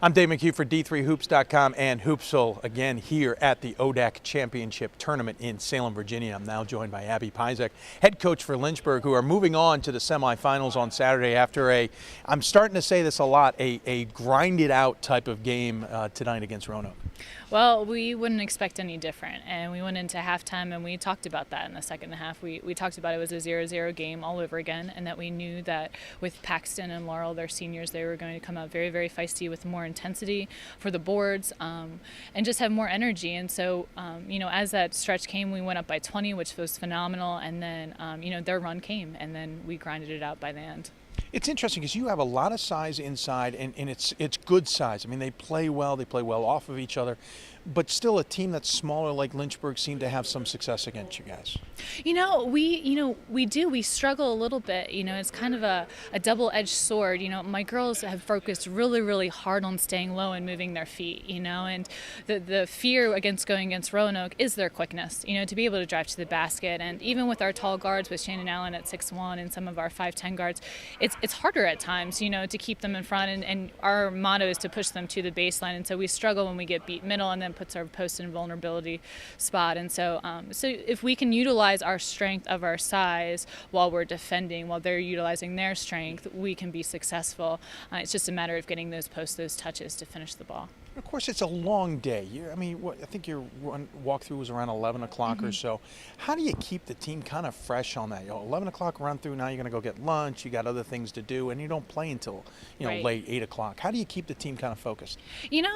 I'm Dave McHugh for D3Hoops.com and Hoopsville, again here at the ODAC Championship Tournament in Salem, Virginia. I'm now joined by Abby Pyzik, head coach for Lynchburg, who are moving on to the semifinals on Saturday after I'm starting to say this a lot, a grinded out type of game tonight against Roanoke. Well, we wouldn't expect any different, and we went into halftime and we talked about that in the second half. We talked about it was a 0-0 game all over again, and that we knew that with Paxton and Laurel, their seniors, they were going to come out very, very feisty with more intensity for the boards and just have more energy. And so, as that stretch came, we went up by 20, which was phenomenal, and then, their run came, and then we grinded it out by the end. It's interesting because you have a lot of size inside, and it's good size. I mean, they play well off of each other, but still a team that's smaller like Lynchburg seemed to have some success against you guys. We do. We struggle a little bit. It's kind of a double-edged sword. My girls have focused really, really hard on staying low and moving their feet, and the fear against going against Roanoke is their quickness, to be able to drive to the basket. And even with our tall guards, with Shannon Allen at 6'1" and some of our 5'10" guards, it's harder at times, to keep them in front. And our motto is to push them to the baseline. And so we struggle when we get beat middle, and then puts our post in vulnerability spot. And so if we can utilize our strength of our size while we're defending, while they're utilizing their strength, we can be successful. It's just a matter of getting those posts, those touches to finish the ball. Of course, it's a long day. I think your walkthrough was around 11 o'clock or so. How do you keep the team kind of fresh on that? 11 o'clock run through, now you're going to go get lunch, you got other things to do, and you don't play until Right. late 8 o'clock. How do you keep the team kind of focused?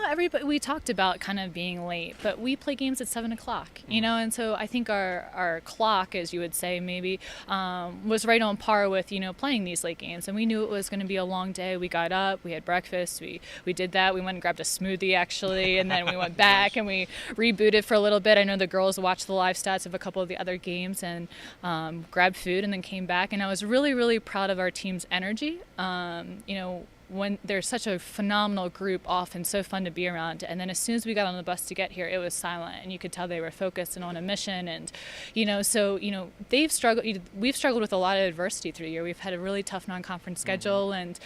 Everybody, we talked about kind of being late, but we play games at 7 o'clock, and so I think our clock, as you would say, maybe was right on par with, playing these late games. And we knew it was going to be a long day. We got up, we had breakfast, we did that. We went and grabbed a smoothie, actually, and then we went back and we rebooted for a little bit. I know the girls watched the live stats of a couple of the other games and grabbed food and then came back. And I was really, really proud of our team's energy. When there's such a phenomenal group off and so fun to be around. And then as soon as we got on the bus to get here, it was silent, and you could tell they were focused and on a mission. And, we've struggled with a lot of adversity through the year. We've had a really tough non-conference schedule, and,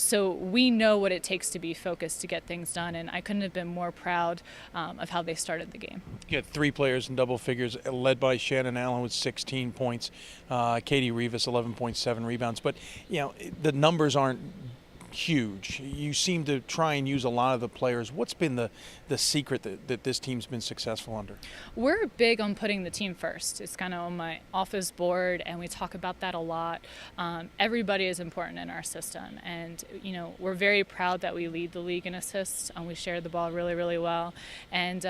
so we know what it takes to be focused to get things done. And I couldn't have been more proud of how they started the game. You had 3 players in double figures, led by Shannon Allen with 16 points, Katie Rivas 11.7 rebounds. But, the numbers aren't huge. You seem to try and use a lot of the players. What's been the secret that this team's been successful under? We're big on putting the team first. It's kind of on my office board, and we talk about that a lot. Everybody is important in our system, and we're very proud that we lead the league in assists, and we share the ball really, really well, and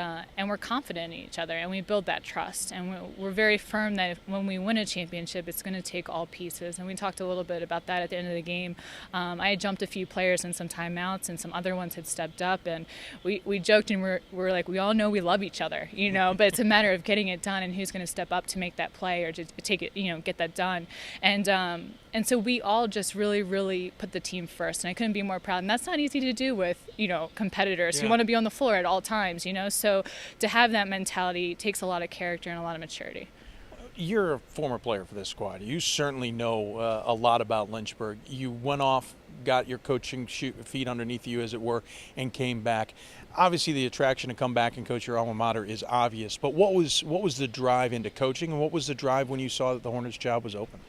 we're confident in each other, and we build that trust. And we're very firm that when we win a championship, it's going to take all pieces. And we talked a little bit about that at the end of the game. I had jumped a few players in some timeouts, and some other ones had stepped up, and we joked, and we're like, we all know we love each other, but it's a matter of getting it done and who's going to step up to make that play or to take it, get that done. And so we all just really, really put the team first, and I couldn't be more proud. And that's not easy to do with, competitors who want to be on the floor at all times, So to have that mentality takes a lot of character and a lot of maturity. You're a former player for this squad. You certainly know a lot about Lynchburg. You went off, got your coaching feet underneath you, as it were, and came back. Obviously, the attraction to come back and coach your alma mater is obvious. But what was the drive into coaching, and what was the drive when you saw that the Hornets' job was open?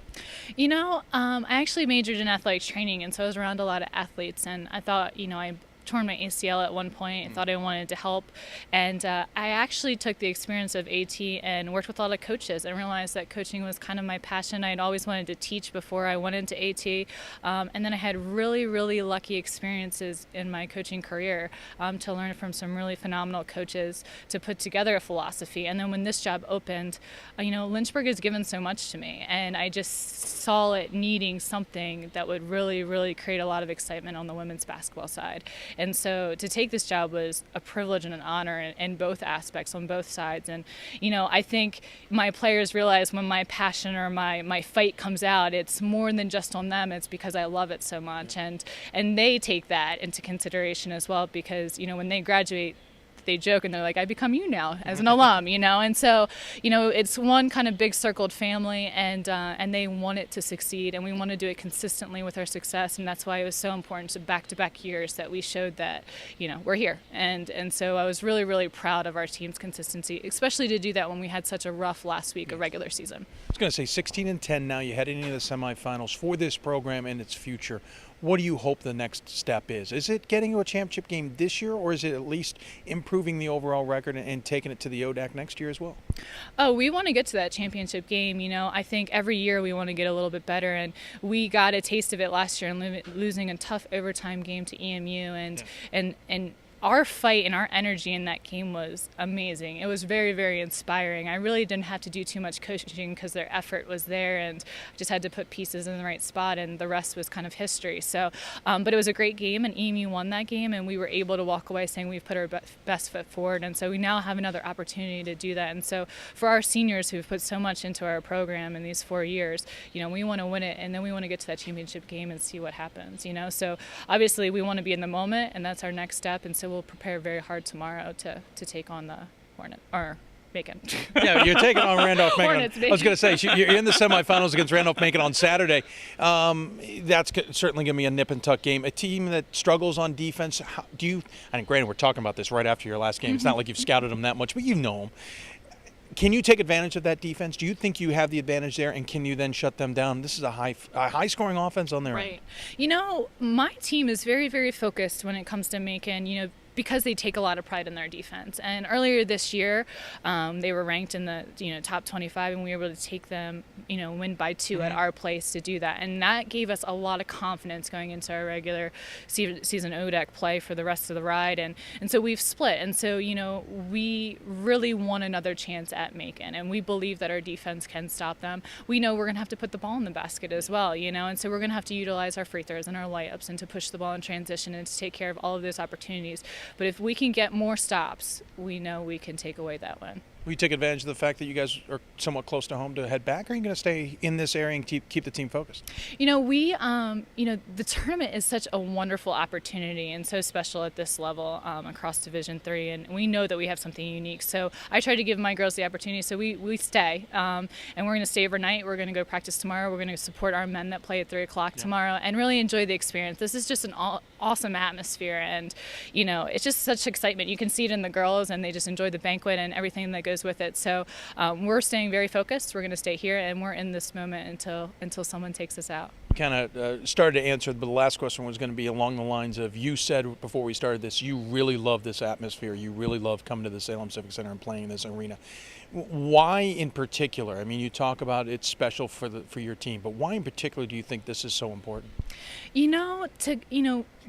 I actually majored in athletics training, and so I was around a lot of athletes, and I thought, I torn my ACL at one point. I thought I wanted to help, and I actually took the experience of AT and worked with a lot of coaches and realized that coaching was kind of my passion. I'd always wanted to teach before I went into AT, and then I had really, really lucky experiences in my coaching career to learn from some really phenomenal coaches to put together a philosophy. And then when this job opened, Lynchburg has given so much to me, and I just saw it needing something that would really, really create a lot of excitement on the women's basketball side. And so to take this job was a privilege and an honor in both aspects, on both sides. And, I think my players realize when my passion or my fight comes out, it's more than just on them. It's because I love it so much. And they take that into consideration as well, because, when they graduate, they joke and they're like, I become you now as an alum, and so, it's one kind of big circled family, and they want it to succeed, and we want to do it consistently with our success, and that's why it was so important to back-to-back years that we showed that, we're here, and so I was really, really proud of our team's consistency, especially to do that when we had such a rough last week of regular season. I was going to say 16-10 now. You head into the semifinals for this program and its future. What do you hope the next step is? Is it getting to a championship game this year, or is it at least improving the overall record and taking it to the ODAC next year as well? Oh, we want to get to that championship game. I think every year we want to get a little bit better, and we got a taste of it last year in losing a tough overtime game to EMU, and our fight and our energy in that game was amazing. It was very, very inspiring. I really didn't have to do too much coaching because their effort was there, and I just had to put pieces in the right spot, and the rest was kind of history. So, but it was a great game, and EMU won that game, and we were able to walk away saying we've put our best foot forward, and so we now have another opportunity to do that. And so for our seniors who've put so much into our program in these 4 years, we want to win it, and then we want to get to that championship game and see what happens. So obviously we want to be in the moment, and that's our next step, and so we'll prepare very hard tomorrow to take on the Macon. Yeah, you're taking on Randolph-Macon. I was going to say, you're in the semifinals against Randolph-Macon on Saturday. That's certainly going to be a nip-and-tuck game. A team that struggles on defense. And granted, we're talking about this right after your last game. It's not like you've scouted them that much, but you know them. Can you take advantage of that defense? Do you think you have the advantage there, and can you then shut them down? This is a high-scoring offense on their end. Right. My team is very, very focused when it comes to Macon, because they take a lot of pride in their defense. And earlier this year, they were ranked in the top 25, and we were able to take them, win by 2 at our place to do that. And that gave us a lot of confidence going into our regular season ODAC play for the rest of the ride. And so we've split. And so, we really want another chance at Macon, and we believe that our defense can stop them. We know we're going to have to put the ball in the basket as well, and so we're going to have to utilize our free throws and our layups and to push the ball in transition and to take care of all of those opportunities. But if we can get more stops, we know we can take away that win. Will you take advantage of the fact that you guys are somewhat close to home to head back, or are you going to stay in this area and keep the team focused? The tournament is such a wonderful opportunity and so special at this level across Division III, and we know that we have something unique. So I try to give my girls the opportunity, so we stay, and we're going to stay overnight. We're going to go practice tomorrow. We're going to support our men that play at 3 o'clock tomorrow and really enjoy the experience. This is just an awesome atmosphere, and it's just such excitement. You can see it in the girls, and they just enjoy the banquet and everything that goes with it. So we're staying very focused. We're going to stay here, and we're in this moment until someone takes us out. Kind of started to answer, but the last question was going to be along the lines of, you said before we started this, you really love this atmosphere. You really love coming to the Salem Civic Center and playing in this arena. Why in particular? I mean, you talk about it's special for your team, but why in particular do you think this is so important?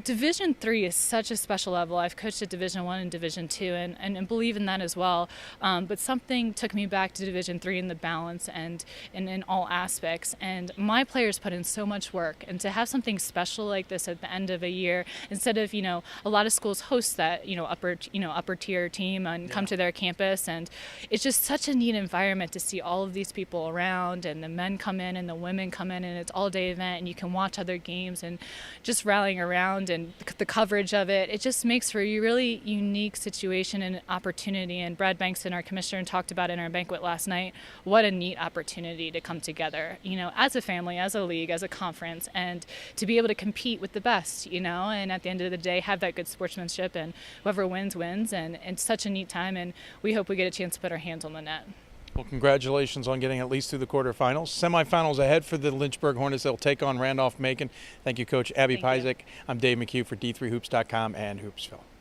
Division III is such a special level. I've coached at Division I and Division II, and believe in that as well. But something took me back to Division III in the balance and in all aspects. And my players put in so much work, and to have something special like this at the end of a year, instead of a lot of schools host that upper tier team and come to their campus, and it's just such a neat environment to see all of these people around, and the men come in and the women come in, and it's all day event, and you can watch other games and just rallying around, and the coverage of it. It just makes for a really unique situation and opportunity. And Brad Bankston, our commissioner, talked about in our banquet last night, what a neat opportunity to come together, as a family, as a league, as a conference, and to be able to compete with the best, and at the end of the day have that good sportsmanship, and whoever wins, and it's such a neat time, and we hope we get a chance to put our hands on the net. Well, congratulations on getting at least through the quarterfinals. Semifinals ahead for the Lynchburg Hornets. They'll take on Randolph-Macon. Thank you, Coach Abby Pyzik. I'm Dave McHugh for D3Hoops.com and Hoopsville.